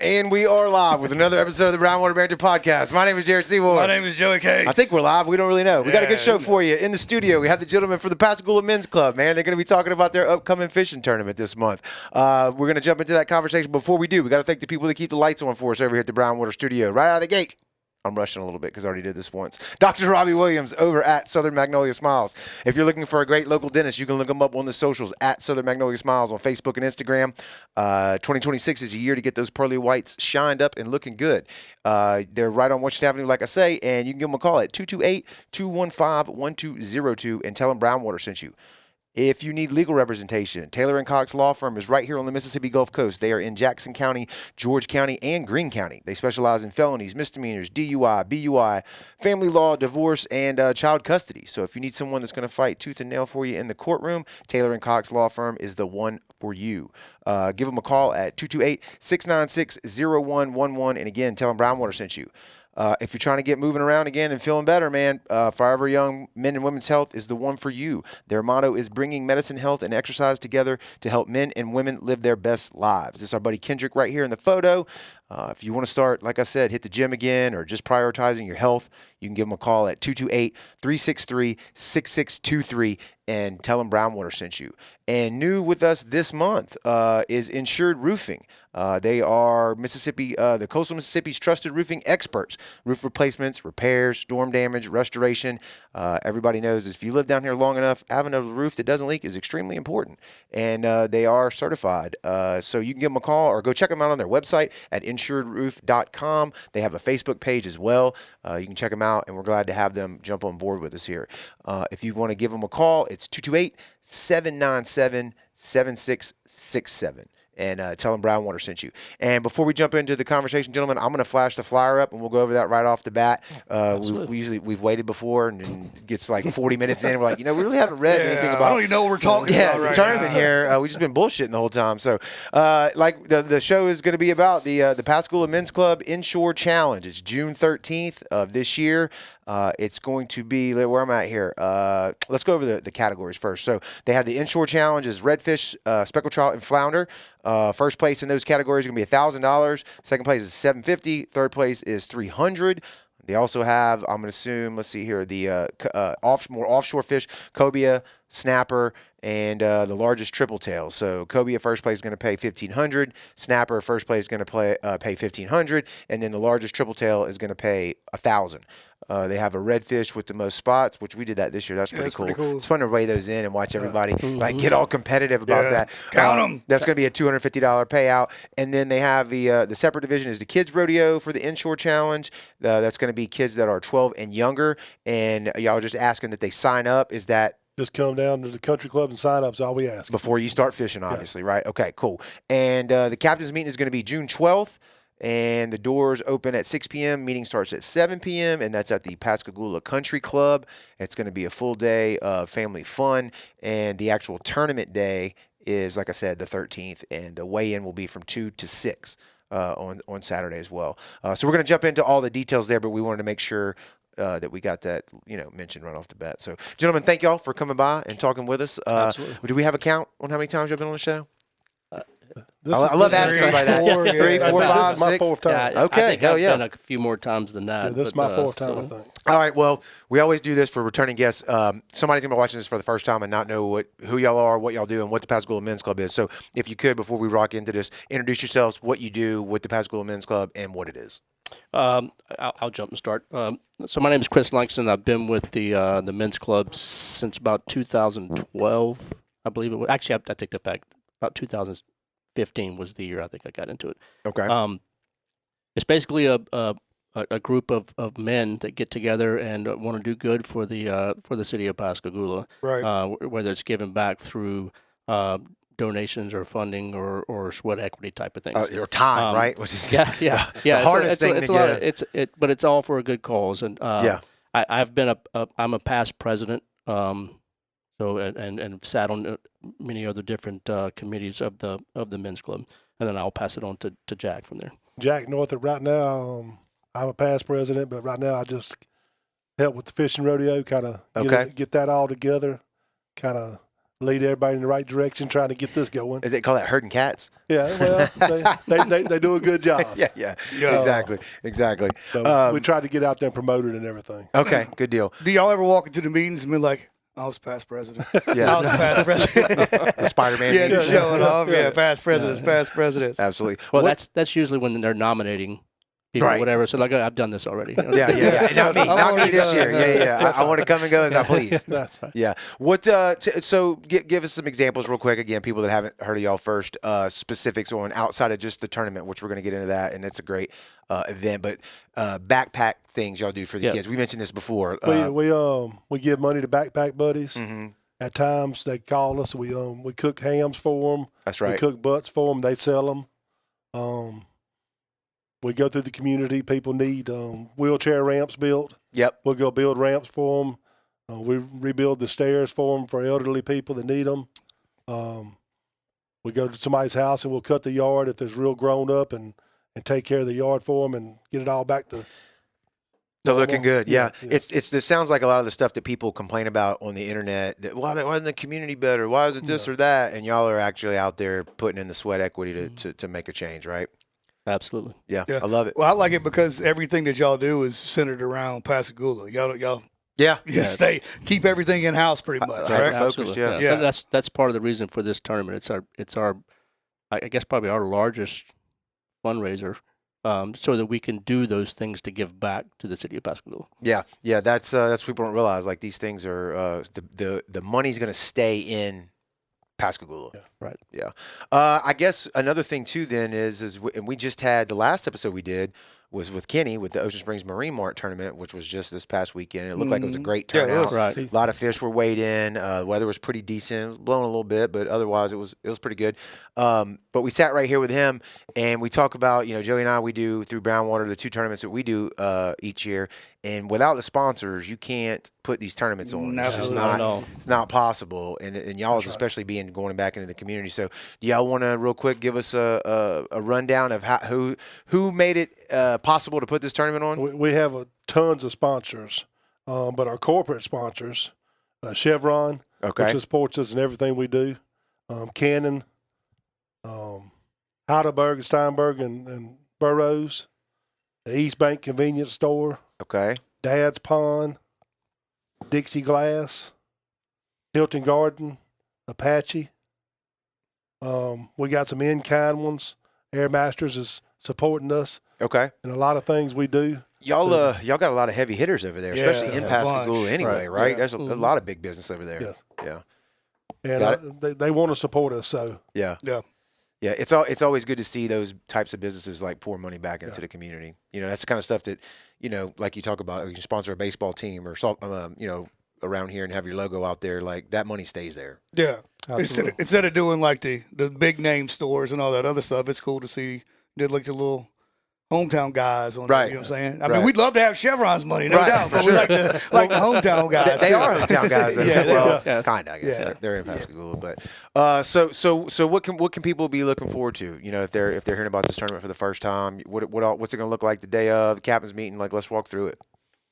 And we are live with another episode of the Brownwater Banter Podcast. My name is Jared Seymour. My name is Joey Case. I think we're live. We don't really know. We got a good show for you. In the studio, we have the gentlemen from the Pascagoula Men's Club, man. They're going to be talking about their upcoming fishing tournament this month. We're going to jump into that conversation. Before we do, we got to thank the people that keep the lights on for us over here at the Brownwater Studio. Right out of the gate. I'm rushing a little bit because I already did this once. Dr. Robbie Williams over at Southern Magnolia Smiles. If you're looking for a great local dentist, you can look them up on the socials at Southern Magnolia Smiles on Facebook and Instagram. 2026 is a year to get those pearly whites shined up and looking good. They're right on Washington Avenue, like I say, and you can give them a call at 228-215-1202 and tell them Brownwater sent you. If you need legal representation, Taylor & Cox Law Firm is right here on the Mississippi Gulf Coast. They are in Jackson County, George County, and Greene County. They specialize in felonies, misdemeanors, DUI, BUI, family law, divorce, and child custody. So if you need someone that's going to fight tooth and nail for you in the courtroom, Taylor & Cox Law Firm is the one for you. Give them a call at 228-696-0111. And again, tell them Brownwater sent you. If you're trying to get moving around again and feeling better, man, Forever Young Men and Women's Health is the one for you. Their motto is bringing medicine, health, and exercise together to help men and women live their best lives. This is our buddy Kendrick right here in the photo. If you want to start, like I said, hit the gym again or just prioritizing your health, you can give them a call at 228-363-6623 and tell them Brownwater sent you. And new with us this month is Insured Roofing. They are the coastal Mississippi's trusted roofing experts. Roof replacements, repairs, storm damage, restoration. Everybody knows if you live down here long enough, having a roof that doesn't leak is extremely important. And they are certified. So you can give them a call or go check them out on their website at insuredroof.com. They have a Facebook page as well. You can check them out, and we're glad to have them jump on board with us here. If you want to give them a call, it's 228-797-7667. And tell them Brownwater sent you. And before we jump into the conversation, gentlemen, I'm going to flash the flyer up, and we'll go over that right off the bat. We've waited before, and it gets like 40 minutes in, and we're like, we really haven't read anything about. I don't even know what we're talking about right tournament now. here. We've just been bullshitting the whole time. So, like the show is going to be about the Pascagoula Men's Club Inshore Challenge. It's June 13th of this year. It's going to be where I'm at here. Let's go over the categories first. So they have the Inshore Challenge is redfish, speckled trout, and flounder. First place in those categories is going to be $1,000. Second place is $750. Third place is $300. They also have, I'm going to assume, let's see here, the more offshore fish, cobia, snapper, and the largest tripletail. So cobia first place is going to pay $1,500. Snapper first place is going to pay $1,500, and then the largest tripletail is going to pay $1,000. They have a redfish with the most spots, which we did that this year. That's pretty cool. It's fun to weigh those in and watch everybody get all competitive about that. Count them. That's going to be a $250 payout. And then they have the separate division is the kids rodeo for the Inshore Challenge. That's going to be kids that are 12 and younger. And y'all just asking that they sign up. Is that just come down to the country club and sign up is all we ask. Before you start fishing, obviously, right? Okay, cool. And the captain's meeting is going to be June 12th. And the doors open at 6 p.m. Meeting starts at 7 p.m. And that's at the Pascagoula Country Club. It's going to be a full day of family fun. And the actual tournament day is, like I said, the 13th. And the weigh-in will be from 2 to 6 on Saturday as well. So we're going to jump into all the details there, but we wanted to make sure that we got that, mentioned right off the bat. So, gentlemen, thank y'all for coming by and talking with us. Absolutely. Do we have a count on how many times you've been on the show? I love asking everybody that. 3, 4, 5, 6. This is my fourth time. Yeah, Okay, I think I've done a few more times than that. Yeah, this is my fourth time, I think. All right, well, we always do this for returning guests. Somebody's going to be watching this for the first time and not know who y'all are, what y'all do, and what the Pascagoula Men's Club is. So if you could, before we rock into this, introduce yourselves, what you do with the Pascagoula Men's Club, and what it is. I'll jump and start. So my name is Chris Langston. I've been with the Men's Club since about 2012, I believe it was. Actually, I take that back. About 2015 was the year I think I got into it. Okay. It's basically a group of men that get together and want to do good for the city of Pascagoula. Right. Whether it's given back through donations or funding or sweat equity type of things. Or time, right? Which is the hardest thing to get. But it's all for a good cause. And I'm a past president. So and sat on many other different committees of the Men's Club, and then I'll pass it on to Jack from there. Jack Northrop. Right now, I'm a past president, but right now I just help with the fishing rodeo, kind of get that all together, kind of lead everybody in the right direction, trying to get this going. Is they call that herding cats? Yeah, well, they do a good job. Yeah. Exactly. So we try to get out there and promote it and everything. Okay, good deal. Do y'all ever walk into the meetings and be like, I was past president. Yeah. I was past president. The Spider-Man. Yeah, meeting. just showing off. Yeah, past presidents, past presidents. Absolutely. Well, What- that's usually when they're nominating people Right. or whatever. So like I've done this already. Yeah. Not me. I've Not me already this done year. it. Yeah. I want to come and go as I please. That's right. Yeah. What? So give us some examples real quick. Again, people that haven't heard of y'all first. Specifics on outside of just the tournament, which we're going to get into that, and it's a great event. But backpack things y'all do for the kids. We mentioned this before. We give money to backpack buddies. Mhm. At times they call us. We cook hams for them. That's right. We cook butts for them. They sell them. We go through the community. People need wheelchair ramps built. Yep. We'll go build ramps for them. We rebuild the stairs for them for elderly people that need them. We go to somebody's house and we'll cut the yard if there's real grown up and take care of the yard for them and get it all back to. So looking good, yeah. Yeah. It sounds like a lot of the stuff that people complain about on the internet. That why isn't the community better? Why is it this or that? And y'all are actually out there putting in the sweat equity to make a change, right? Absolutely. Yeah, Yeah. I love it. Well, I like it because everything that y'all do is centered around Pascagoula. Y'all Yeah, keep everything in house pretty much, Right. right? Focused, Absolutely. yeah. Yeah. That's part of the reason for this tournament. It's our I guess probably our largest fundraiser, so that we can do those things to give back to the city of Pascagoula. yeah. That's what people don't realize. Like these things are the money's going to stay in Pascagoula. Yeah. Right. Yeah. I guess another thing too then and we just had the last episode we did was with Kenny with the Ocean Springs Marine Mart tournament, which was just this past weekend. It looked like it was a great Yeah, it turnout. was. Right. A lot of fish were weighed in. The weather was pretty decent. It was blowing a little bit, but otherwise it was pretty good. But we sat right here with him and we talk about, Joey and I, we do through Brownwater, the two tournaments that we do each year. And without the sponsors, you can't put these tournaments on. It's just Absolutely not at all. it's not possible. And y'all's especially being going back into the community. So do y'all want to real quick give us a rundown of who made it possible to put this tournament on? We have tons of sponsors, but our corporate sponsors, Chevron, Okay. which supports us in everything we do, Canon, Heidelberg, Steinberg, and Burroughs, the East Bank Convenience Store, Okay. Dad's Pond, Dixie Glass, Hilton Garden, Apache. We got some in-kind ones. Air Masters is supporting us Okay. in a lot of things we do. Y'all got a lot of heavy hitters over there, especially in a Pascagoula bunch. anyway, Right. right? Yeah. There's a lot of big business over there. Yes. Yeah. And they want to support us. So Yeah. Yeah. Yeah, it's always good to see those types of businesses like pour money back into the community. That's the kind of stuff that, like you talk about, you sponsor a baseball team or around here and have your logo out there, like that money stays there. Yeah. Absolutely. Instead of doing like the big name stores and all that other stuff, it's cool to see did like the little hometown guys on Right. there, you know what I'm saying? I Right. mean, we'd love to have Chevron's money, no Right, doubt, for but we like the hometown guys. They too. are hometown guys. Yeah, they well, are. Yeah. kind of. I guess Yeah. they're in Pascagoula, but so what can people be looking forward to? If they're hearing about this tournament for the first time, what's it going to look like the day of the captain's meeting? Like, let's walk through it.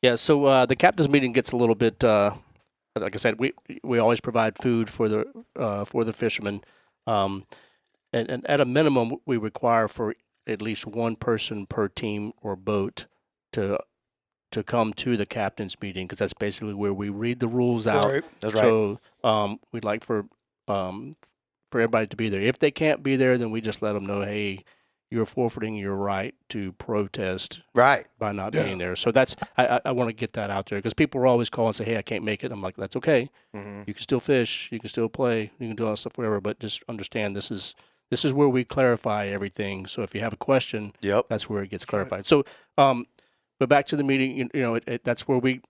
Yeah. So the captain's meeting gets a little bit. Like I said, we always provide food for the fishermen, and at a minimum we require for at least one person per team or boat to come to the captain's meeting, because that's basically where we read the rules out. Right. That's right. So we'd like for everybody to be there. If they can't be there, then we just let them know, hey, you're forfeiting your right to protest Right. by not Yeah. being there. So that's I want to get that out there, because people are always calling and say, hey, I can't make it. I'm like, that's okay. Mm-hmm. You can still fish. You can still play. You can do all that stuff, whatever. But just understand this is where we clarify everything. So if you have a question, Yep. that's where it gets clarified. So, but back to the meeting, that's where we,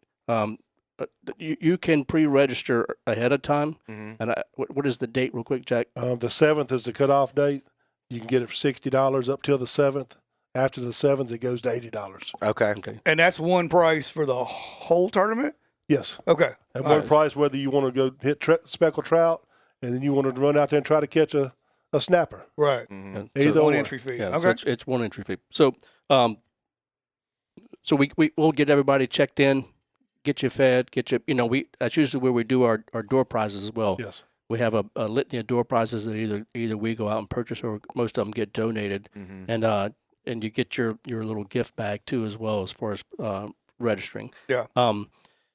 you can pre-register ahead of time. Mm-hmm. And what is the date, real quick, Jack? the 7th is the cutoff date. You can get it for $60 up till the 7th. After the 7th, it goes to $80. Okay. Okay. And that's one price for the whole tournament? Yes. Okay. At All one right. price, whether you want to go hit speckled trout and then you want to run out there and try to catch a snapper. Right. Mm-hmm. And Either so, One or. entry fee. yeah, so Okay. it's one entry fee. So, so we'll get everybody checked in, get you fed, that's usually where we do our door prizes as well. Yes. we have a litany of door prizes that either we go out and purchase or most of them get donated, and you get your little gift bag too as well as far as registering. Yeah.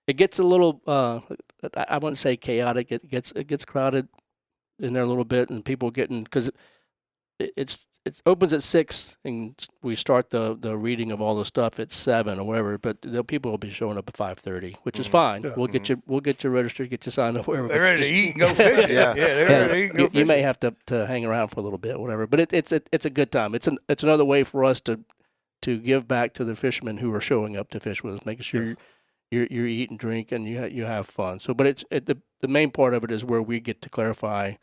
It gets a little I wouldn't say chaotic. It gets crowded in there a little bit, and people getting because it opens at 6 and we start the reading of all the stuff at 7 or whatever. But people will be showing up at 5:30, which is fine. Yeah. We'll get you registered, get you signed up, whatever. They're ready to eat and go fishing. Yeah. They're ready to eat and go fishing. You may have to hang around for a little bit, whatever. But it's a good time. It's another way for us to give back to the fishermen who are showing up to fish with us, making sure you eat and drink and you have fun. So, but the main part of it is where we get to clarify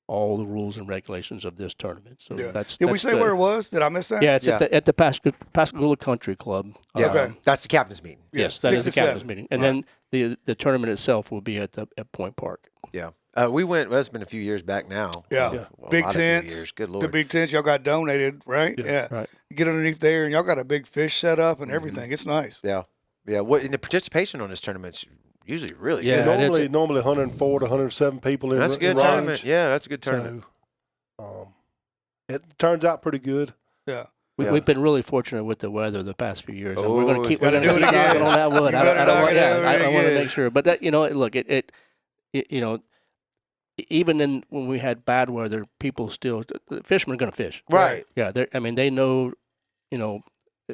all the rules and regulations of this tournament. So Did we say where it was? Did I miss that? Yeah, it's at the Pascagoula Country Club. Yeah, okay. That's the captain's meeting. Yes, that is the captain's meeting, and then the tournament itself will be at Point Park. Yeah. We went. Well, it's been a few years back now. Yeah. Big tents. Years. Good Lord. The big tents y'all got donated, right? Yeah. Right. You get underneath there, and y'all got a big fish set up and everything. It's nice. Yeah. Yeah. What in the participation on this tournament's usually really Yeah, good. Normally 104 to 107 people in. That's a good tournament. Yeah, that's a good tournament. So, it turns out pretty good. Yeah. We've been really fortunate with the weather the past few years. And we're going to keep do it knocking again. on that wood. I want to make sure. But that, look, it even when we had bad weather, people still, the fishermen are going to fish. Right. Yeah. They know,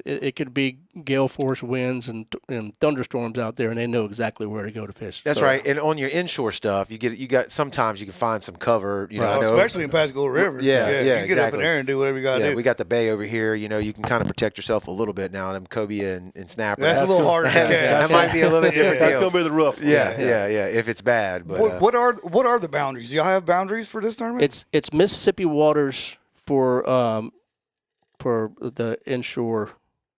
it could be gale force winds and thunderstorms out there, and they know exactly where to go to fish. That's right. And on your inshore stuff, sometimes you can find some cover. You know, I know, especially in Pascagoula River. Yeah, you can get up in there and do whatever you got to do. We got the bay over here. You can kind of protect yourself a little bit now. Them cobia and snapper. That's a little harder to catch. That might be a little bit different. That's going to be the rough. Yeah. If it's bad. But what are the boundaries? Do y'all have boundaries for this tournament? It's Mississippi waters for the inshore.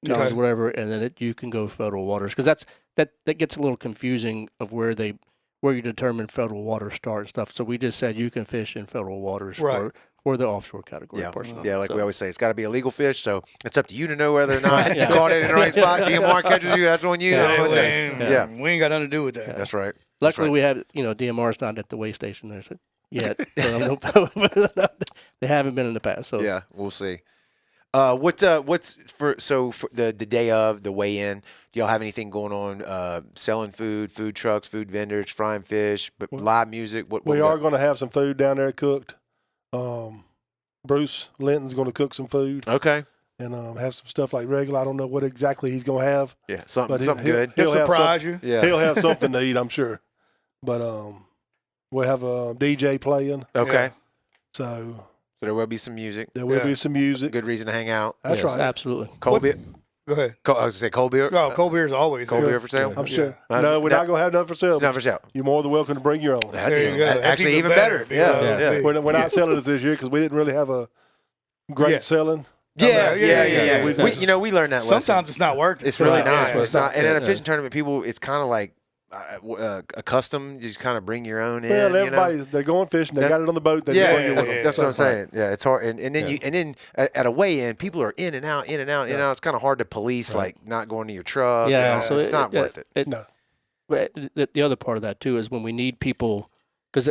Okay. Whatever, and then you can go federal waters because that gets a little confusing of where you determine federal waters start and stuff. So we just said you can fish in federal waters for the offshore category. Yeah, like we always say, it's got to be a legal fish. So it's up to you to know whether or not you caught it in the right spot. DMR catches you, that's on you. We ain't got nothing to do with that. That's right. Luckily, we have DMR's not at the way station there yet. So they haven't been in the past. So yeah, we'll see. What's for the day of the weigh-in? Do y'all have anything going on? Selling food trucks, food vendors, frying fish, but live music. We are going to have some food down there cooked. Bruce Linton's going to cook some food. Okay. And have some stuff like regular. I don't know what exactly he's going to have. Yeah, something good. He'll surprise you. Yeah, he'll have something to eat, I'm sure. But we'll have a DJ playing. Okay. Yeah. So there will be some music. There will be some music. Good reason to hang out. That's right. Absolutely. Cold beer. Go ahead. I was going to say cold beer. No, cold beer is always cold beer for sale. I'm sure. No, we're not going to have none for sale. It's not for sale. You're more than welcome to bring your own. That's actually even better. Yeah. We're not selling it this year because we didn't really have a great selling. Yeah. We learned that lesson. Sometimes it's not worth it. It's really not. It's not. And in a fishing tournament, people, it's kind of like accustomed. You just kind of bring your own in. Well, everybody's they're going fishing. They got it on the boat. That's what I'm saying. Yeah, it's hard. And then at a weigh-in, people are in and out. It's kind of hard to police, like not going to your truck. Yeah, so it's not worth it. No. But the other part of that too is when we need people. Because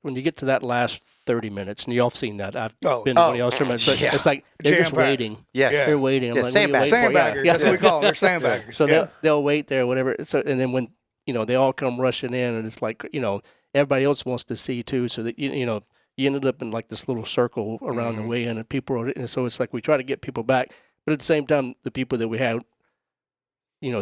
when you get to that last 30 minutes, and y'all have seen that, I've been to one of y'all's tournaments. It's like they're just waiting. Yes. They're waiting. I'm like, sandbaggers. That's what we call them. They're sandbaggers. So they'll wait there, whatever. So and then when they all come rushing in, and it's like everybody else wants to see too. So that you ended up in like this little circle around the weigh-in, and people are. And so it's like we try to get people back, but at the same time, the people that we have,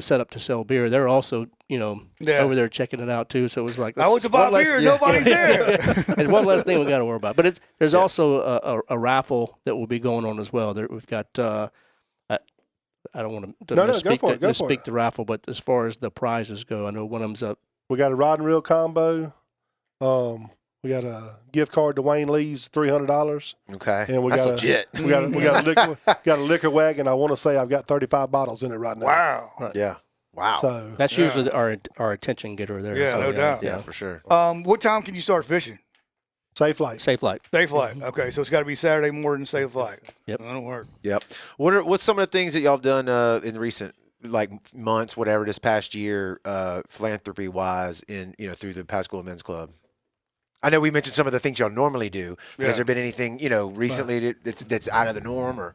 set up to sell beer, they're also, over there checking it out too. So it was like, I went to buy beer, nobody's there. There's one less thing we got to worry about. But there's also a raffle that will be going on as well. We've got, I don't want to misspeak the raffle, but as far as the prizes go, I know one of them's up. We got a rod and reel combo. We got a gift card to Wayne Lee's, $300. Okay, and that's legit. We got a liquor wagon. I want to say I've got 35 bottles in it right now. Wow. Right. Yeah. Wow. So that's usually our attention getter there. Yeah, so, no doubt. Yeah, for sure. What time can you start fishing? Safe flight. Safe flight. Okay, so it's got to be Saturday morning. Safe flight. Yep. That'll work. Yep. What's some of the things that y'all have done in recent months, whatever, this past year, philanthropy wise, through the Pascagoula Men's Club? I know we mentioned some of the things y'all normally do. But has Yeah. there been anything, recently that's out of the norm or?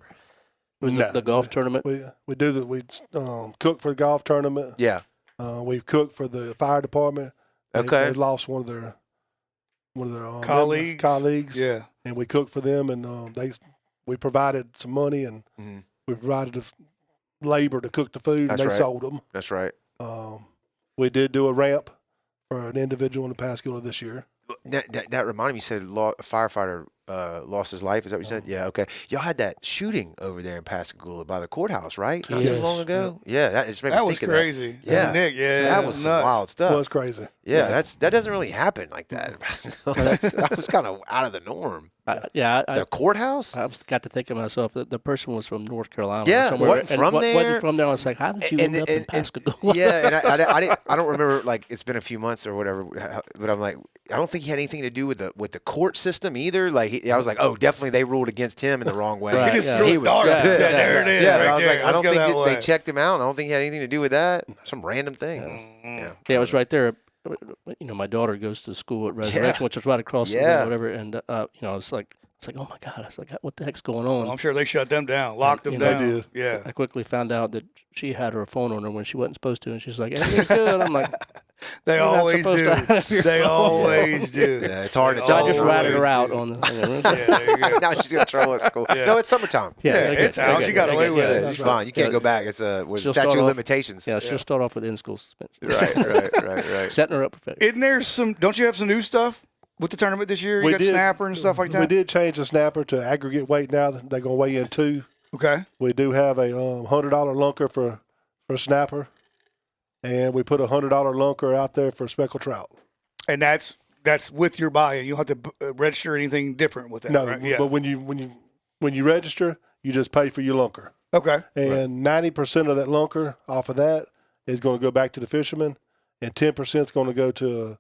Was No. it the golf tournament? We do that. We cook for the golf tournament. Yeah. We've cooked for the fire department. Okay. They lost one of their Colleagues. Yeah. and we cooked for them, and we provided some money, and Mhm. we provided the labor to cook the food, That's and they right. sold them. That's right. We did do a ramp for an individual in the Pascagoula this year. That reminded me. You said a firefighter lost his life. Is that what you said? Yeah. Okay. Y'all had that shooting over there in Pascagoula by the courthouse, right? Not too Yes. long ago. Yeah. That just made me That was think of crazy. Yeah. Nick, yeah. That was some nuts. wild It stuff. was crazy. Yeah, that doesn't really happen like that. That was kind of out of the norm. I The courthouse? got to think of myself that the person was from North Carolina. Yeah, or somewhere, wasn't and from there. Wasn't from there. I was like, how did you end up in Pascagoula? Yeah, and I don't remember, like, it's been a few months or whatever, but I'm like, I don't think he had anything to do with the court system either. Like, I was like, oh, definitely they ruled against him in the wrong way. Right, He just yeah. threw He a was dart up good. and said, there it is. Yeah, but right I was there. like, I Let's don't go think that they way. checked him out. I don't think he had anything to do with that. Some random thing. Yeah. Yeah, it was right there. My daughter goes to school at Resurrection, which is right across the Yeah. road, whatever. And I was like, oh my God! I was like, what the heck's going on? Well, I'm sure they shut them down, locked them You know, down. They did. Yeah. I quickly found out that she had her phone on her when she wasn't supposed to, and she's like, everything's good. I'm like, They You're not always supposed do. to have your They phone. always do. Yeah, it's hard to so tell. I just always ratted her out do. on the thing. Yeah, there you go. Now she's got trouble at school. Yeah. No, it's summertime. Yeah, they're good, it's they're out. good, She got they're away good, with Yeah, it. it's fine. You can't Yeah. go back. It's a She'll statute start of off- limitations. Yeah, she'll start off with in-school suspension. Right. Setting her up perfect. Isn't there some? Don't you have some new stuff with the tournament this year? You We got did. snapper and stuff like that. We did change the snapper to aggregate weight now. They're going to weigh in 2. Okay. We do have a $100 lunker for snapper, and we put a $100 lunker out there for speckled trout. And that's with your buy-in. You don't have to register anything different with that. No, right? Yeah. but when you register, you just pay for your lunker, Okay. and 90% of that lunker off of that is going to go back to the fishermen, and 10% is going to go to a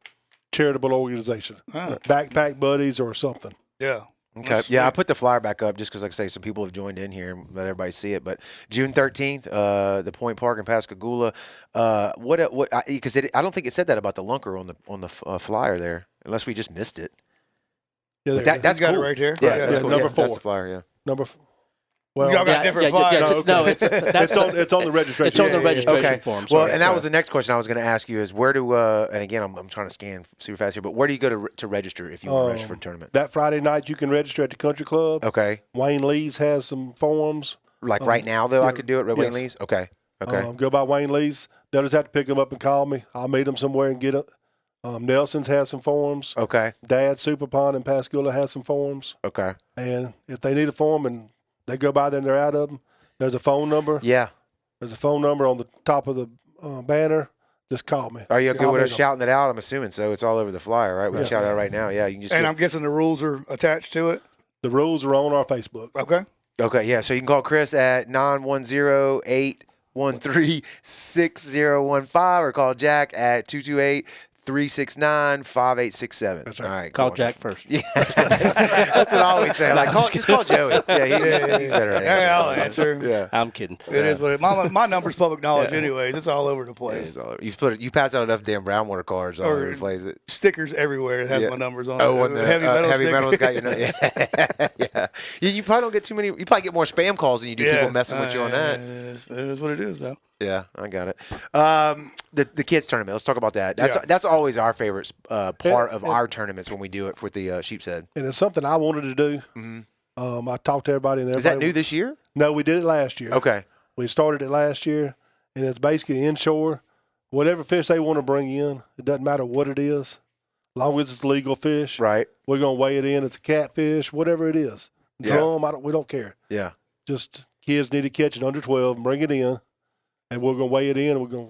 charitable organization, Oh, backpack buddies or something. yeah. Okay. That's Yeah, I sweet. put the flyer back up just because, like I say, some people have joined in here and let everybody see it. But June 13th, the Point Park in Pascagoula. What? Because I don't think it said that about the lunker on the flyer there, unless we just missed it. Yeah, But there- that's You got cool. it right there. Yeah, Yeah, that's cool. number Yeah, that's 4. the flyer. Yeah. number. Well, Y'all got different flyers. No, it's it's on the registration. It's on the Yeah, yeah, registration Okay. form. Well, sorry. and that was the next question I was going to ask you is where do and again I'm trying to scan super fast here, but where do you go to register if you want to register for a tournament? That Friday night, you can register at the country club. Okay. Wayne Lee's has some forms. Like right now though, I yeah, could do it. Red Wayne yes. Lee's. Okay. Okay. Go by Wayne Lee's. They'll just have to pick them up and call me. I'll meet them somewhere and get it. Nelson's has some forms. Okay. Dad Superpawn in Pascagoula has some forms. Okay. And if they need a form and they go by there and they're out of them, there's a phone number. Yeah. There's a phone number on the top of the banner. Just call me. Are you good I'll with meet us 'em. shouting it out? I'm assuming so. It's all over the flyer, right? We can Yeah. shout it out right now. Yeah, you can just. And I'm guessing the rules are attached to it. The rules are on our Facebook. Okay. Okay, yeah. So you can call Chris at 910-813-6015 or call Jack at 228-369-5867. That's right. All right. Call cool. Jack first. Yeah, that's what I always say. Like, just call Joey. Yeah, he's better at Hey, I'll answering. answer. Yeah. I'm kidding. It is what it. My number's public knowledge, anyways. It's all over the It place. is all over. You pass out enough damn brown water cards all Or- over the place. Stickers everywhere. It has Yeah. my numbers on. Oh, it. on the heavy metal heavy sticker. metal's got your yeah. Yeah. You probably don't get too many. You probably get more spam calls than you do people messing with you on that. It is what it is, though. Yeah, I got it. The kids tournament. Let's talk about that. That's always our favorite part of our tournaments when we do it with the sheep's head. And it's something I wanted to do. Mm-hmm. I talked to everybody. And Is that everybody new this year? No, we did it last year. Okay. We started it last year, and it's basically inshore. Whatever fish they want to bring in, it doesn't matter what it is, as long as it's legal fish. Right. We're gonna weigh it in. It's a catfish, whatever it is. Yeah. Drum, we don't care. Yeah. Just kids need to catch it under 12 and bring it in, and we're gonna weigh it in. And we're gonna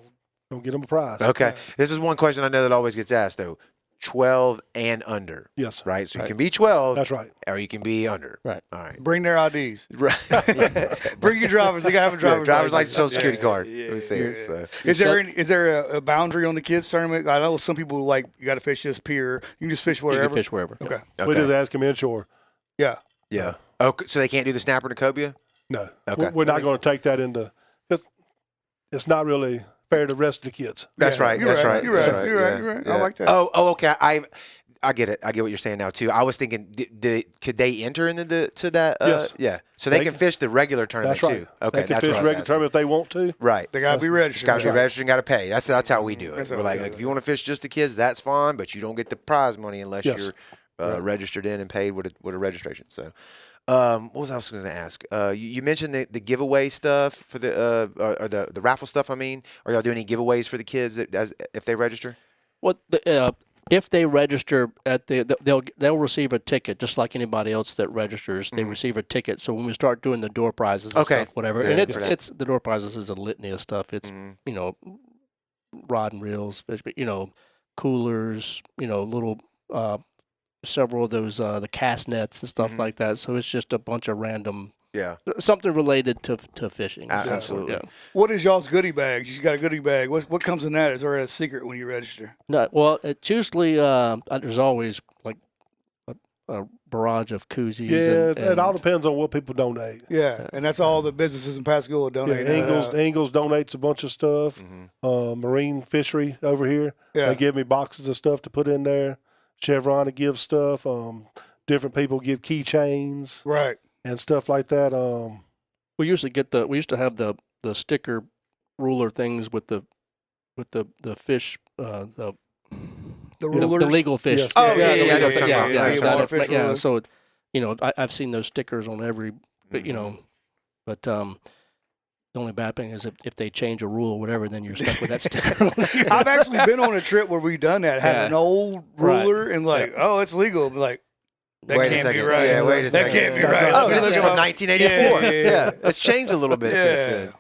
get them a prize. Okay. This is one question I know that always gets asked though. 12 and under. Yes, Right. So you Right. can be 12 that's right. or you can be under. Right. All right. Bring their IDs. Right. Bring your drivers. They gotta have a driver's license, social security Yeah, card. yeah, Let me see it. yeah. So. Is there a boundary on the kids tournament? I know some people like you got to fish this pier. You can just fish You wherever. can fish wherever. Okay. We Okay. just ask them inshore. Yeah. Yeah. Oh, so they can't do the snapper and the cobia? No, Okay. we're not going to take that into. It's not really fair to the rest of the kids. That's Yeah. right. You're That's right. right. You're That's right. You're right. Yeah. You're right. Yeah. I like that. Oh, okay. I get it. I get what you're saying now too. I was thinking, could they enter into that? Yes. Yeah. So they can fish the regular tournament That's right. too. Okay, They can that's fish what I was regular asking. tournament if they want to. Right. They gotta be registered. Got to be registered and got to pay. That's how we do it. That's how We're we like, do it. if you want to fish just the kids, that's fine, but you don't get the prize money unless Yes. you're registered in and paid with a registration. So, what was I also going to ask? You mentioned the giveaway stuff for or the raffle stuff. I mean, are y'all doing any giveaways for the kids if they register? What if they register they'll receive a ticket just like anybody else that registers. They receive a ticket. So when we start doing the door prizes and stuff, whatever, and it's the door prizes is a litany of stuff. It's rod and reels, fish, coolers, little several of those the cast nets and stuff like that. So it's just a bunch of random. Yeah. Something related to fishing. Absolutely. Yeah. What is y'all's goodie bags? You got a goodie bag. What comes in that? Is there a secret when you register? No, well, it's usually there's always like a barrage of koozies. Yeah, it all depends on what people donate. Yeah, and that's all the businesses in Pascagoula donate. Ingalls donates a bunch of stuff. Marine fishery over here, they give me boxes of stuff to put in there. Chevron gives stuff. Different people give keychains. Right. And stuff like that. We used to have the sticker ruler things with the fish the rulers? the legal fish. Yes. Oh, yeah, the I know legal what you're talking about. fish. Fish Yeah, ruler. so I've seen those stickers on every, but the only bad thing is if they change a rule or whatever, then you're stuck with that sticker. I've actually been on a trip where we've done that. Had Yeah. an old ruler and oh, it's legal. But like, that Wait a can't be second. right. Yeah, wait a That second. can't be right. Oh, this is Look from at 1984. Yeah. It's changed a little bit since then.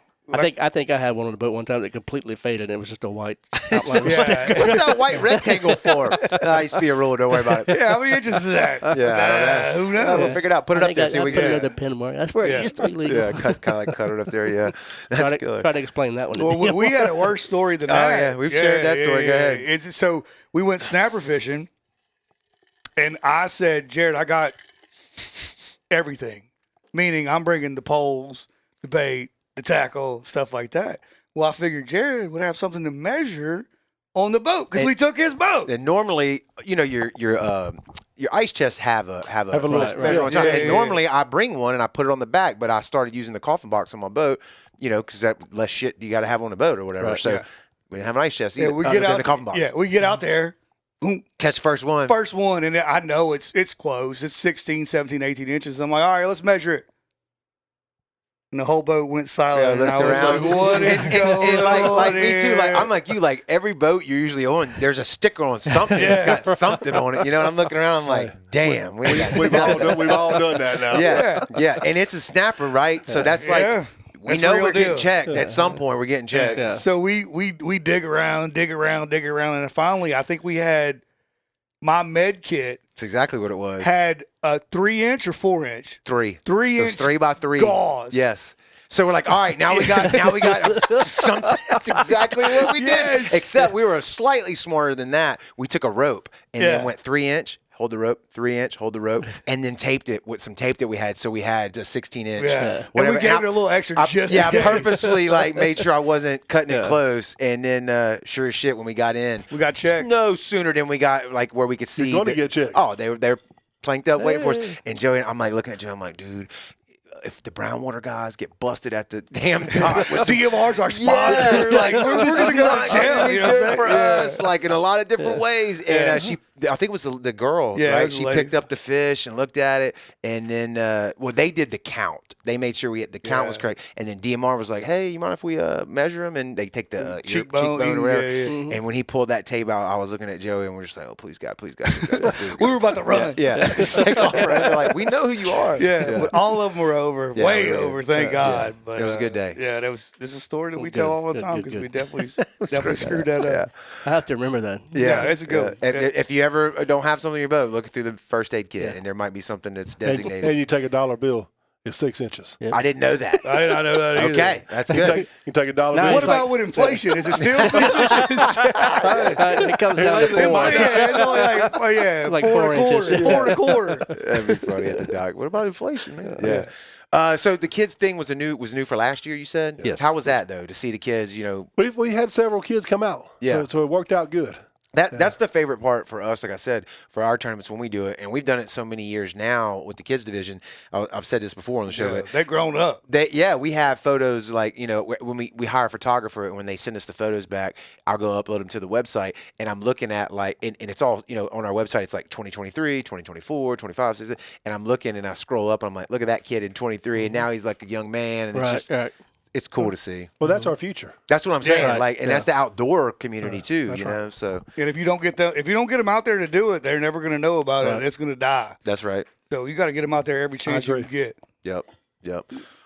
I think I had one on the boat one time that completely faded. It was just a white outline. Yeah. What's that white rectangle for? I used to be a ruler. Don't worry about it. Yeah, how many inches is that? Yeah, Who Oh, knows? we'll figure it out. Put it up there. See I what we put can. another pin mark. That's where Yeah. it used to be legal. Yeah, kind of cut it up there. Yeah, that's good. Try to explain that one. Well, we had a worse story than that. yeah, we've shared that story. Go ahead. So we went snapper fishing, and I said, Jared, I got everything, meaning I'm bringing the poles, the bait, the tackle, stuff like that. Well, I figured Jared would have something to measure on the boat because we took his boat. And normally, your ice chests have a little measure on top. Yeah, and yeah, normally I bring one and I put it on the back, but I started using the coffin box on my boat, because that less shit you got to have on the boat or whatever. Right, so yeah. we didn't have an ice chest either. Yeah, we other get than out the coffin box. Yeah, we get out there. Boom, Catch first one. first one, and I know it's closed. It's 16, 17, 18 inches. I'm like, all right, let's measure it. And the whole boat went silent. looked and I was around. like, what is going and like on me too. here? Like I'm like you. Like every boat you're usually on, there's a sticker on something. It's got something on it. And I'm looking around. I'm like, damn. We've all done that now. Yeah. And it's a snapper, right? So that's like we That's know real we're getting deal. checked at some point. We're getting checked. Yeah. So we dig around, and then finally, I think we had my med kit That's exactly what it was. had a 3-inch or 4-inch. 3. 3 It was inch 3 by 3. gauze. Yes. So we're like, all right, now we got something. That's exactly what we did. Yes. Except we were slightly smarter than that. We took a rope and then went 3-inch, hold the rope, 3-inch, hold the rope, and then taped it with some tape that we had. So we had a 16-inch. Yeah. And Whatever. we gave And it a little extra just I in case. purposely made sure I wasn't cutting it Yeah. close. And then sure as shit, when we got in, We got checked. no sooner than we got where we could see. You're going to get checked. Oh, they're planked up waiting for us. And Joey, I'm like looking at Joey, I'm like, dude, if the brown water guys get busted at the damn dock, DMR's our sponsor. yes, Like, we're just going to go to jail. It's You know what I'm good saying? for us, like in a lot of different ways. And Yeah. I think it was the girl, Yeah, it right? was a She lady. picked up the fish and looked at it, and then they did the count. They made sure the count was Yeah. correct. And then DMR was like, "Hey, you mind if we measure them?" And they take the Cheekbone, cheekbone or whatever. yeah. And when he pulled that tape out, I was looking at Joey, and we're just like, "Oh, please God, please God, please God." Please God. We were about to run. Yeah, it's like, all right. They're like, we know who you are. Yeah, but all of them were over, Yeah, way really. over, thank God. But It was a good day. Yeah, this is a story that we Good, tell all the good, time good, because we good. definitely screwed that up. I have to remember that. Yeah, it's a good one. If you ever don't have something in your boat, look through the first aid kit, Yeah. and there might be something that's And designated. you take a $1 bill, it's 6 inches. Yeah. I didn't know that. I did not know that either. Okay, that's You good. take a $1 Now bill. What it's about with inflation? Is it still 6 inches? It comes down to It's 4. like- Yeah, it's only like, like 4 inches. 4.25. That'd be funny at the dock. What about inflation, man? Yeah. So the kids thing was new for last year. You said. Yes. How was that though? To see the kids, We had several kids come out. Yeah. So it worked out good. That's the favorite part for us. Like I said, for our tournaments when we do it, and we've done it so many years now with the kids division. I've said this before on the show, Yeah, but they're grown up. we have photos like when we hire a photographer and when they send us the photos back, I'll go upload them to the website, and I'm looking at like and it's all on our website. It's like 2023, 2024, 25, and I'm looking and I scroll up and I'm like, look at that kid in 23, and now he's like a young man, and it's just. It's cool to see. Well, that's our future. That's what I'm saying. right. Like, and that's the outdoor community too. That's Right. So. And if you don't get them out there to do it, they're never going to know about it. And it's going to die. That's right. So you got to get them out there every chance you can get. Yep.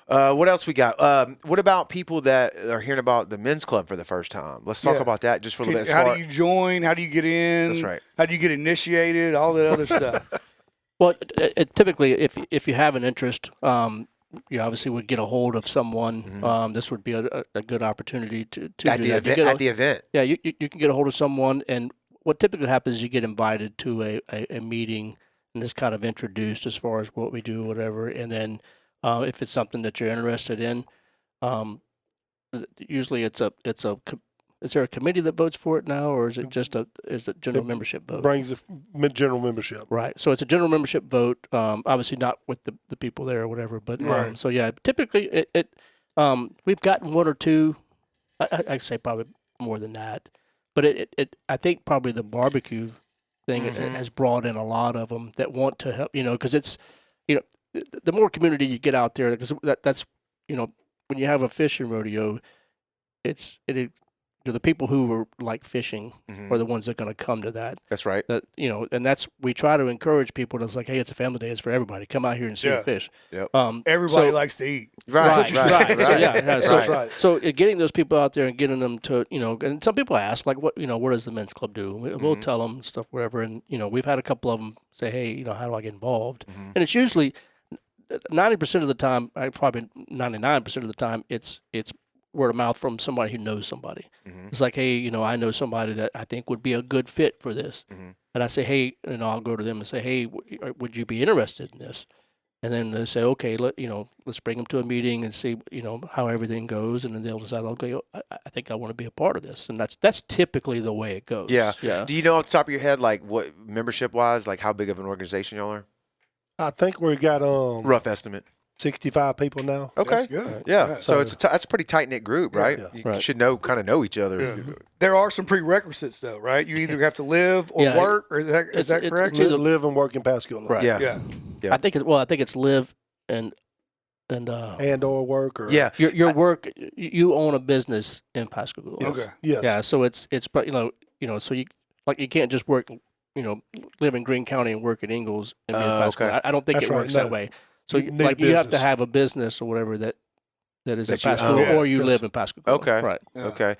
What else we got? What about people that are hearing about the men's club for the first time? Let's talk about that just for a little bit. How do you join? How do you get in? That's right. How do you get initiated? All that other stuff. Well, typically, if you have an interest, you obviously would get a hold of someone. Mm-hmm. This would be a good opportunity to At do the that. event. At the event. Yeah, you can get a hold of someone, and what typically happens is you get invited to a meeting, and it's kind of introduced as far as what we do, whatever. And then if it's something that you're interested in, usually is there a committee that votes for it now, or is it just is it general membership vote? Brings the general membership. Right. So it's a general membership vote. Obviously not with the people there or whatever, but Right. so yeah, typically we've gotten one or two. I'd say probably more than that, but I think probably the barbecue thing has brought in a lot of them that want to help. Because it's the more community you get out there, because that's when you have a fishing rodeo, the people who are like fishing are the ones that are going to come to that. That's right. That and we try to encourage people. That's like, hey, it's a family day. It's for everybody. Come out here and see the fish. Yep. Everybody likes to eat. Right. Right. So getting those people out there and getting them to and some people ask like, what does the men's club do? We'll tell them stuff, whatever. And we've had a couple of them say, hey, how do I get involved? And it's usually 90% of the time, probably 99% of the time, it's word of mouth from somebody who knows somebody. It's like, hey, I know somebody that I think would be a good fit for this. And I say, hey, I'll go to them and say, hey, would you be interested in this? And then they say, okay, let's bring them to a meeting and see, how everything goes. And then they'll decide, okay, I think I want to be a part of this. And that's typically the way it goes. Yeah. Yeah. Do you know off the top of your head, like what membership wise, like how big of an organization y'all are? I think we got Rough estimate. 65 people now. Okay. That's good. Yeah. So that's a pretty tight knit group, right? Yeah. You should kind of know each other. Yeah. There are some prerequisites though, right? You either have to live or work, or is that correct? Live and work in Pascagoula. Right. Yeah. I think it's live and or work or your work. You own a business in Pascagoula. Yes. Okay. Yes. Yeah. So it's so you can't just work live in Greene County and work at Ingalls and be in Pascagoula. Okay. I don't think That's it works right. that No. way. So You need a you have to business. have a business or whatever that is in That you Pascagoula, own. or you Yes. live in Pascagoula. Okay. Right. Yeah. Okay.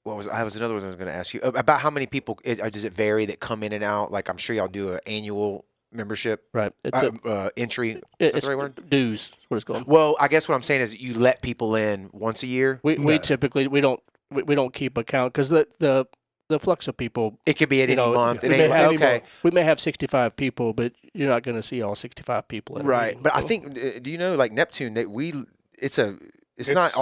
What was another one I was going to ask you about? How many people does it vary that come in and out? Like I'm sure y'all do an annual membership, Right. It's entry. Is that it's the right word? dues. That's what it's called. Well, I guess what I'm saying is you let people in once a year. We typically we don't keep account because the flux of people. It could be at any month. we It may ain't, have- okay. We may have 65 people, but you're not going to see all 65 people. At a Right. meeting, But I so. think do you know like Neptune that it's not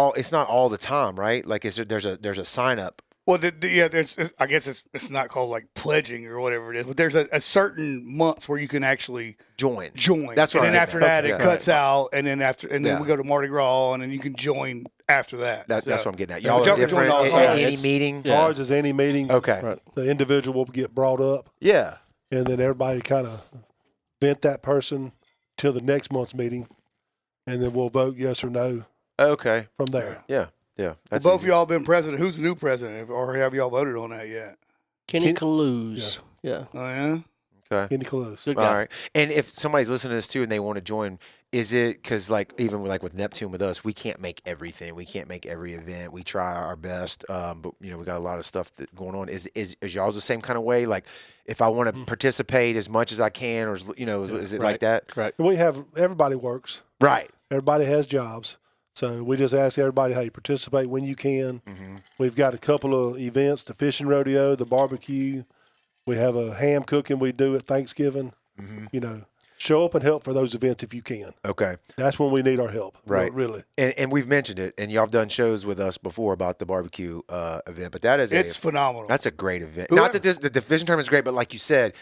all the time, right? Like there's a sign up. Well, I guess it's not called like pledging or whatever it is, but there's a certain months where you can actually Join. and That's what then I'm after getting that at. it Okay. cuts out, and then Yeah. we go to Mardi Gras, and then you can join after that. That's So- what I'm getting at. Yeah, Y'all y'all are can join different all the at time. any It's- meeting. Yeah. Ours is any meeting. Okay. Right. The individual will get brought up, Yeah. and then everybody kind of vent that person till the next month's meeting, and then we'll vote yes or no Okay. from there. Yeah. Yeah. Well, That's both of easy. y'all been president. Who's the new president, or have y'all voted on that yet? Kenny Ken- Kaluze. Yeah. Oh yeah. Okay. Any close? Good All guy. right. And if somebody's listening to this too and they want to join, is it because like even with Neptune with us, we can't make everything. We can't make every event. We try our best, but we got a lot of stuff going on. Is y'all's the same kind of way? Like if I want to participate as much as I can, or is it like Right. that? Right. We have everybody works. Right. Everybody has jobs, so we just ask everybody, hey, participate when you can. Mm-hmm. We've got a couple of events: the fishing rodeo, the barbecue. We have a ham cooking we do at Thanksgiving. Mm-hmm. You know, show up and help for those events if you can. Okay. That's when we need our help. Right. Really. And we've mentioned it, and y'all have done shows with us before about the barbecue event, but It's phenomenal. That's a great event. Whoever- Not that the fishing tournament is great, but like you said,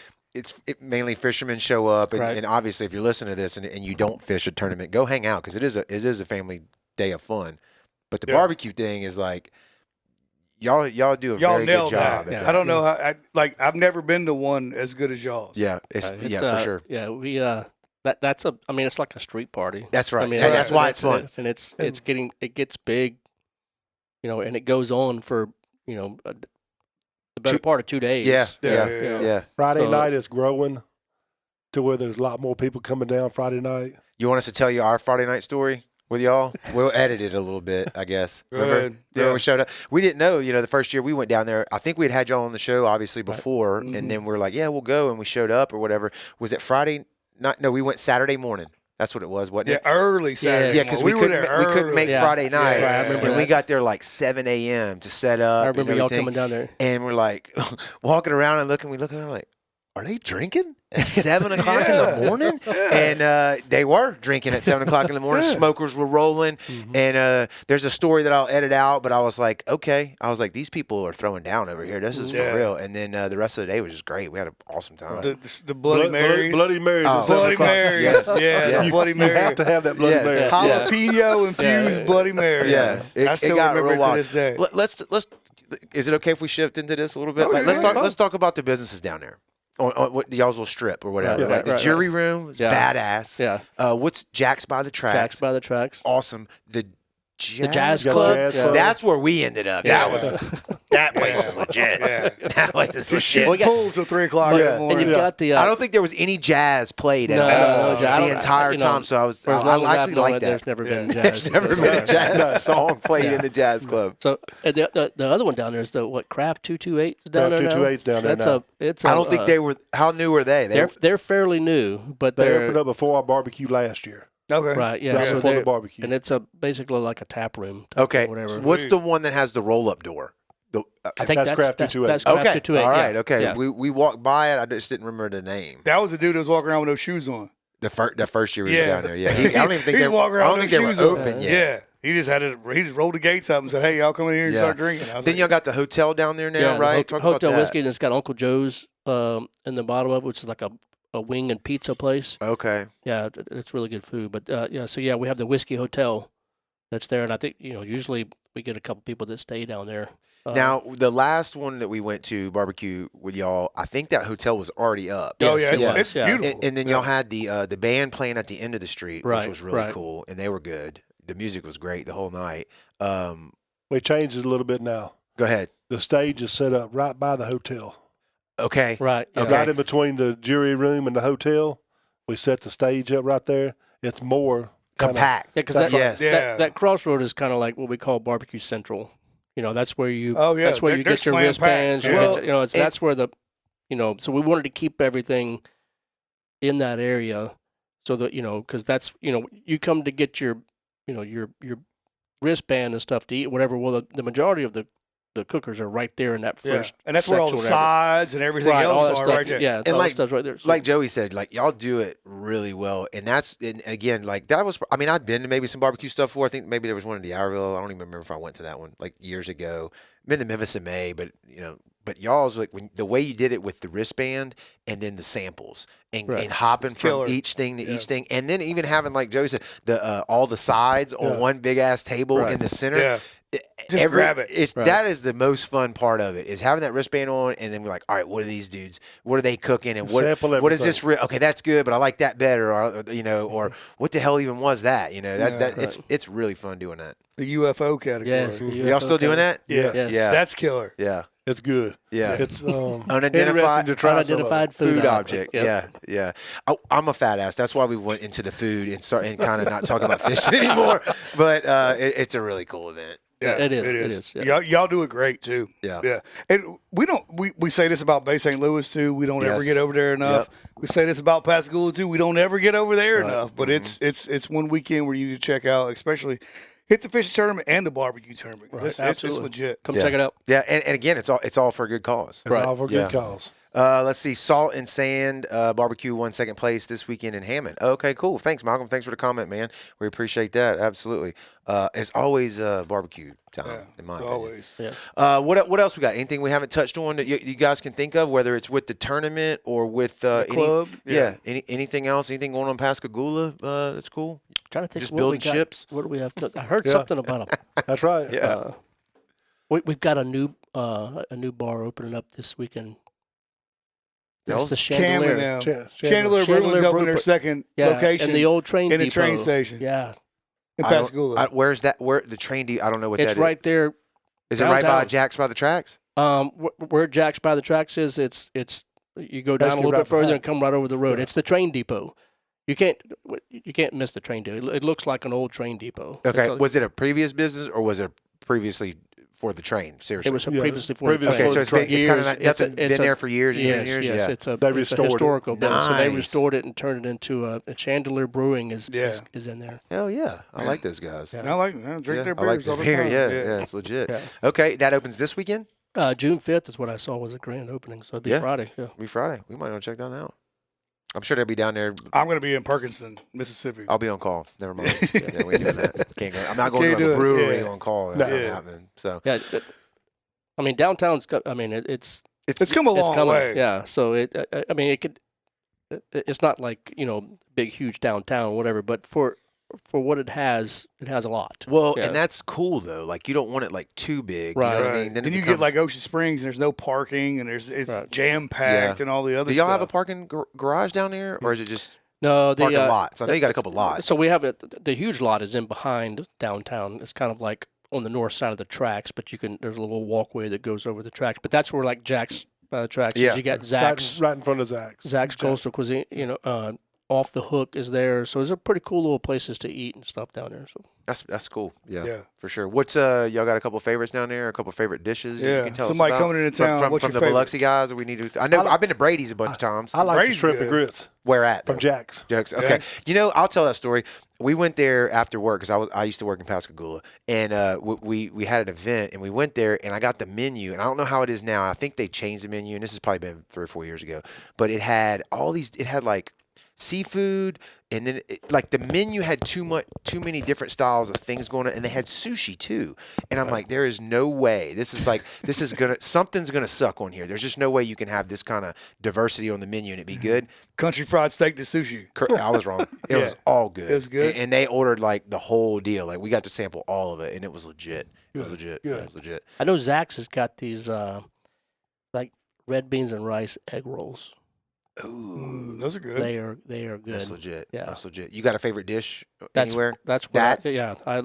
mainly fishermen show up, and, Right. and obviously if you're listening to this and you don't fish a tournament, go hang out because it is a family day of fun. But the barbecue thing is like y'all do a very good nailed job. that. At I don't know how. I've never been to one as good as y'all's. Yeah, for sure. Yeah, we that's a. I mean, it's like a street party. That's right. I mean, and that's why it's fun. and it gets big, and it goes on for the better part of 2 days. Yeah. Friday night is growing to where there's a lot more people coming down Friday night. You want us to tell you our Friday night story with y'all? We'll edit it a little bit, I guess. Remember we showed up? We didn't know, the first year we went down there, I think we had y'all on the show, obviously, before, and then we're like, yeah, we'll go, and we showed up or whatever. Was it Friday? No, we went Saturday morning. That's what it was, wasn't it? Yeah, early Saturday. Yeah, because we couldn't make Friday night, I remember and that. we got there like 7 a.m. to set up. I remember and y'all everything. coming down there. And we're like walking around and looking. We look at them like, are they drinking at 7 o'clock in the morning? And they were drinking at 7 o'clock in the morning. Smokers were rolling. And there's a story that I'll edit out, but I was like, okay. I was like, these people are throwing down over here. This is for real. And then the rest of the day was just great. We had an awesome time. The Bloody Marys. Bloody Marys. Oh. At 7 Bloody o'clock. Marys. Yes. Yeah, Yes. Bloody You Mary. have to have that Bloody Yes. Mary. Yeah. Jalapeno infused Bloody Mary. Yeah. I still remember it to this day. Let's. Is it okay if we shift into this a little bit? Oh, Like, yeah, let's talk about the businesses down there. On what y'all's little strip or whatever. Right, Like the right, jury room is Yeah. badass. Yeah, What's Jack's by the Tracks? Tracks by the Tracks. Awesome. The Jazz got Club. Jazz Yeah. Club. That's where we ended up. Yeah. That place was legit. Yeah. That place is Just shit legit. pulled till 3 o'clock in the And morning. you've got the. I don't think there was any jazz played at No, all no, I the don't- entire you know, time. So I was for as long as actually I've known like it, that. there's never been jazz. There's never been a jazz song played in the jazz club. So the other one down there is the Craft 228 is down Craft there now? 228's down there That's now. It's I don't think they were. How new were they? They're fairly new, but They they're opened up before our barbecue last year. Okay. right. Yeah, Right so before the they're- barbecue. and it's basically like a tap room. Type okay. or whatever. What's the one that has the roll-up door? I think That's Craft 228. That's Craft Okay. 228. All right. yeah. Okay. Yeah. We walked by it. I just didn't remember the name. That was the dude that was walking around with no shoes on. The first year we Yeah. were down there. Yeah. I don't even think He they. walked I around don't with think no they were shoes on. open yet. Yeah. He just rolled the gates up and said, "Hey, y'all come in here and Yeah. start drinking." I was Then like, y'all got the hotel down there now, Yeah, the right? Talk about Hotel that. Whiskey, and it's got Uncle Joe's in the bottom of it, which is like a wing and pizza place. Okay. Yeah, it's really good food. But so we have the Whiskey Hotel that's there, and I think usually we get a couple people that stay down there. Now, the last one that we went to barbecue with y'all, I think that hotel was already up. "Oh Yes, yeah, it it's was, yeah. beautiful." And then y'all had the band playing at the end of the street, which Right, was really right. cool, and they were good. The music was great the whole night. We changed it a little bit now. Go ahead. The stage is set up right by the hotel. Okay. Right. Yeah. Okay. Right in between the jury room and the hotel. We set the stage up right there. It's more kinda- Compact. Yeah, because Yes. Yeah. that crossroad is kind of like what we call barbecue central. That's where you. Oh, yeah, That's where they're- you they're get your slam-packed. wristbands. You Well, get that's where the. So we wanted to keep everything in that area, so that because that's you come to get your your wristband and stuff to eat whatever. Well, the majority of the cookers are right there in that Yeah. first. And that's where all the section, whatever. sides and everything Right, all that else are stuff. right there. Yeah, And all like- that stuff's right there. So- Like Joey said, like y'all do it really well, and again, like that was. I mean, I've been to maybe some barbecue stuff before. I think maybe there was one in D'Iberville. I don't even remember if I went to that one like years ago. Been to Memphis in May, but but y'all's like the way you did it with the wristband and then the samples and Right. hopping It's from killer. each thing to Yeah. each thing, and then even having like Joey said the all the sides on Yeah. one big ass table Right. in the center. Yeah. Just grab it. It's Right. that is the most fun part of it is having that wristband on, and then we're like, all right, what are these dudes? What are they cooking? And Sample what is everything. this? Okay, that's good, but I like that better. Or what the hell even was that? It's really fun doing that. The UFO category. Yes, the Y'all UFO still doing that? Yeah. Yes. Yeah. That's killer. Yeah, It's good. yeah. It's Unidentified- interesting to try some of it. Unidentified Food object. Yep. Yeah. I'm a fat ass. That's why we went into the food and kind of not talking about fishing anymore. But it's a really cool event. Yeah, It is, yeah. Y'all do it great too. Yeah. Yeah. And we say this about Bay St. Louis too. We don't ever Yes. get over there enough. We say this about Pascagoula too. We don't ever get over there enough. But it's one weekend where you need to check out, especially hit the fishing tournament and the barbecue tournament. Right, It's absolutely. legit. Come Yeah. check it out. Yeah, and again, it's all for a good cause. It's all for good cause. Let's see. Salt and Sand Barbecue won second place this weekend in Hammond. Okay, cool. Thanks, Malcolm. Thanks for the comment, man. We appreciate that. Absolutely. It's always barbecue time, in my opinion. Always. Yeah. What else we got? Anything we haven't touched on that you guys can think of, whether it's with the tournament or with club? anything else? Anything going on in Pascagoula that's cool? Trying to think. Just what building we got, ships? What do we have? I heard something about That's right. Yeah. we've got a new bar opening up this weekend. This is the Cameron Chandelier. now. Chandelier Brewing's opening their Brew- second Yeah, location and the old train in the depot. train station Yeah, in I don't- Pascagoula. Where's that? Where the train? I don't know what it's that right there. is. Is it right by downtown. Jack's by the tracks? Where Jack's by the tracks is, it's you go down a Basically little right bit further behind. and come right over the road. Yeah. It's the train depot. You can't miss the train depot. It looks like an old train depot. Okay. It's a- Was it a previous business or was it previously for the train? Seriously. It was Yeah, previously for previously the Okay, train. so it's kind of Years. that's It's been there for years and years and years. Yes, Yeah. it's They a restored it. historical building. So they Nice. restored it and turned it into a Chandelier Brewing is in there. Hell yeah, I like those guys. Yeah. And I drink their I like beers all the beer. time. Yeah, it's legit. Yeah. Okay, that opens this weekend. June 5th is what I saw was a grand opening, so it'd be Yeah. Friday. Yeah. Be Friday. We might want to check that out. I'm sure they'll be down there. I'm going to be in Perkinston, Mississippi. I'll be on call. Never mind. Yeah, we ain't doing that. Can't go. I'm not going Can't to do a it. brewery Yeah. on call. No. That's not Yeah. happening. So Yeah. I mean, downtown's. I mean, it's It's come a long coming. way. Yeah. So I mean, it could. It's not like big, huge downtown, whatever. But for what it has a lot. well, Yeah. and that's cool though. Like you don't want it like too big. Right. You know what I Right. mean? Then it you becomes- get like Ocean Springs, and there's no parking, and it's Right. jam packed, and all the other Do y'all stuff. have a parking garage down there, or is it just No, the parking lots? I know you got a couple lots. So we have the huge lot is in behind downtown. It's kind of like on the north side of the tracks, but there's a little walkway that goes over the tracks. But that's where like Jack's by the tracks is. Yeah. You got Zach's Right in front of Zach's. Coastal Cuisine. Off the Hook is there. So there's a pretty cool little places to eat and stuff down there. So That's cool. Yeah, Yeah. for sure. What's y'all got a couple favorites down there? A couple favorite dishes? Yeah. You can tell Somebody us about? coming into town, from what's the your favorite? Biloxi guys. That we need to. I know I've been to Brady's a bunch of times. I like the Brady's shrimp and good. grits Where at? from though? Jack's. Jokes. Okay. Yeah. I'll tell that story. We went there after work because I used to work in Pascagoula, and we had an event, and we went there, and I got the menu, and I don't know how it is now. I think they changed the menu, and this has probably been 3 or 4 years ago. But it had all these. It had like seafood, and then like the menu had too many different styles of things going on, and they had sushi too. And I'm like, there is no way. Something's gonna suck on here. There's just no way you can have this kind of diversity on the menu and it be good. Country fried steak to sushi. I was wrong. It Yeah. was all good. It was good? And they ordered like the whole deal. Like we got to sample all of it, and it was legit. It was Good, legit. good. It was legit. I know Zach's has got these like red beans and rice egg rolls. Ooh, Those are good. They are good. that's legit. Yeah. That's legit. You got a favorite dish That's anywhere? That's what That? I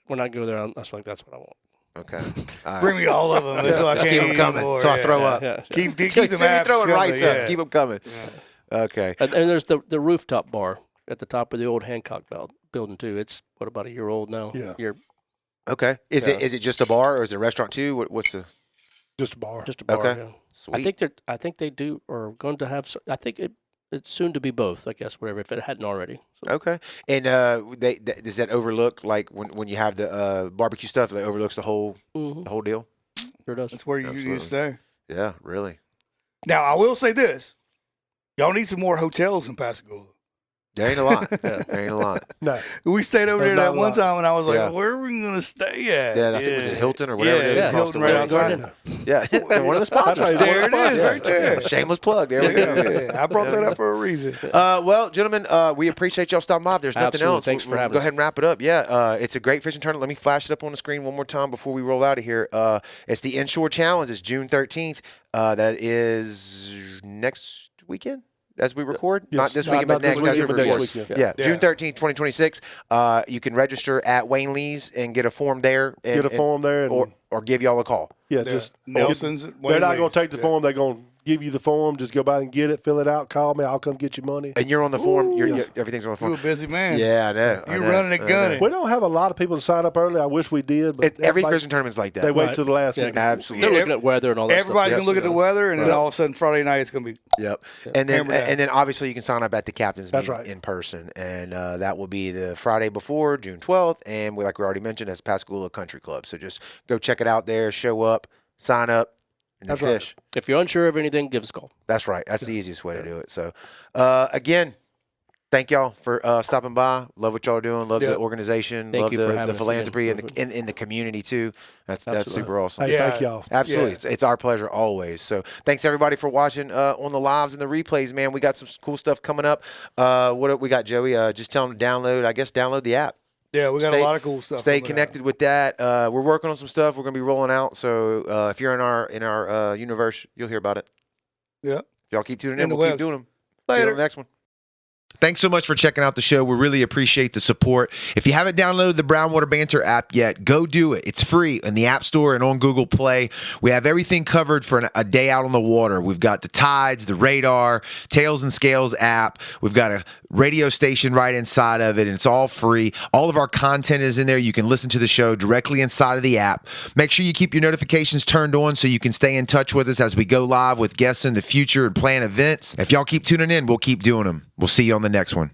when I go there, that's what I want. Okay. All right. Bring me all of them until I Just can't keep eat them coming anymore. until I Yeah. throw up. Yeah. Keep Send them me apps throwing coming, rice up. yeah. Keep them coming. Okay. And there's the rooftop bar at the top of the old Hancock building too. It's about a year old now. Yeah. Okay. Is it just a bar or is it a restaurant too? What's the Just a bar. Just a bar. Okay. Yeah. sweet? I think they do are going to have. I think it's soon to be both. I guess whatever if it hadn't already. So. Okay. And does that overlook like when you have the barbecue stuff? That overlooks the whole deal. Sure does. That's where you need Absolutely. to stay. Yeah. Really. Now, I will say this. Y'all need some more hotels in Pascagoula. There ain't a lot. Yeah. There ain't a lot. No. We stayed over there There's that not a one lot. time, and I was like, Yeah. where are we going to stay at? Yeah, I think it was at Hilton or whatever it is Yeah, across Hilton the right way. outside. Yeah. One of the sponsors. right. There it is, Yeah. right there. Shameless plug. There we go. Yeah, I brought that up for a reason. Well, gentlemen, we appreciate y'all stopping by. If there's nothing Absolutely. else, Thanks for we'll having go us. ahead and wrap it up. Yeah, it's a great fishing tournament. Let me flash it up on the screen one more time before we roll out of here. It's the Inshore Challenge. It's June 13th. That is next weekend as we record. Yes. Not this weekend, but Not next this as we weekend, but record. next weekend. Yeah, Yeah. June 13th, 2026. You can register at Wayne Lee's and get a form there. And, Get a form there. And, or give y'all a call. yeah, just Nelson's. they're not going to take the form. They're going to give you the form. Just go by and get it, fill it out, call me. I'll come get your money. And you're on the form. Yes. Everything's on the You're form. a busy man. Yeah, I know. I You're know, running and I know. gunning. We don't have a lot of people to sign up early. I wish we did, but Every everybody- fishing tournament's like that. they wait Right. till the last Yeah, minute. Absolutely. They're looking at weather and all that Everybody's stuff. going to look at the weather, and then Right. all of a sudden Friday night it's going to be Yep. And then Hammer down. and then obviously you can sign up at the captain's That's meeting right. in person, and that will be the Friday before June 12th, and like we already mentioned, that's Pascagoula Country Club. So just go check it out there, show up, sign up. and then That's right. fish. If you're unsure of anything, give us a call. That's right. That's the easiest way to do it. So, again, thank y'all for stopping by. Love what y'all are doing. Love the organization. Thank love you for the having us philanthropy again. in the community too. That's Absolutely. super awesome. Hey, thank y'all. Absolutely. Yeah. It's our pleasure always. So thanks everybody for watching on the lives and the replays, man. We got some cool stuff coming up. What we got, Joey? Just tell them to download the app. Yeah, we got a lot of cool stuff. Stay coming connected out. with that. We're working on some stuff we're going to be rolling out. So if you're in our universe, you'll hear about it. Yeah. If y'all keep tuning In in, the we'll keep webs. doing them. See you Later. on the next one. Thanks so much for checking out the show. We really appreciate the support. If you haven't downloaded the Brownwater Banter app yet, go do it. It's free in the App Store and on Google Play. We have everything covered for a day out on the water. We've got the tides, the radar, Tails and Scales app. We've got a radio station right inside of it, and it's all free. All of our content is in there. You can listen to the show directly inside of the app. Make sure you keep your notifications turned on so you can stay in touch with us as we go live with guests in the future and plan events. If y'all keep tuning in, we'll keep doing them. We'll see you on the next one.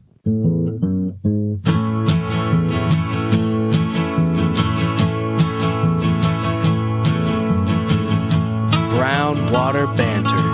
Brown Water Banter.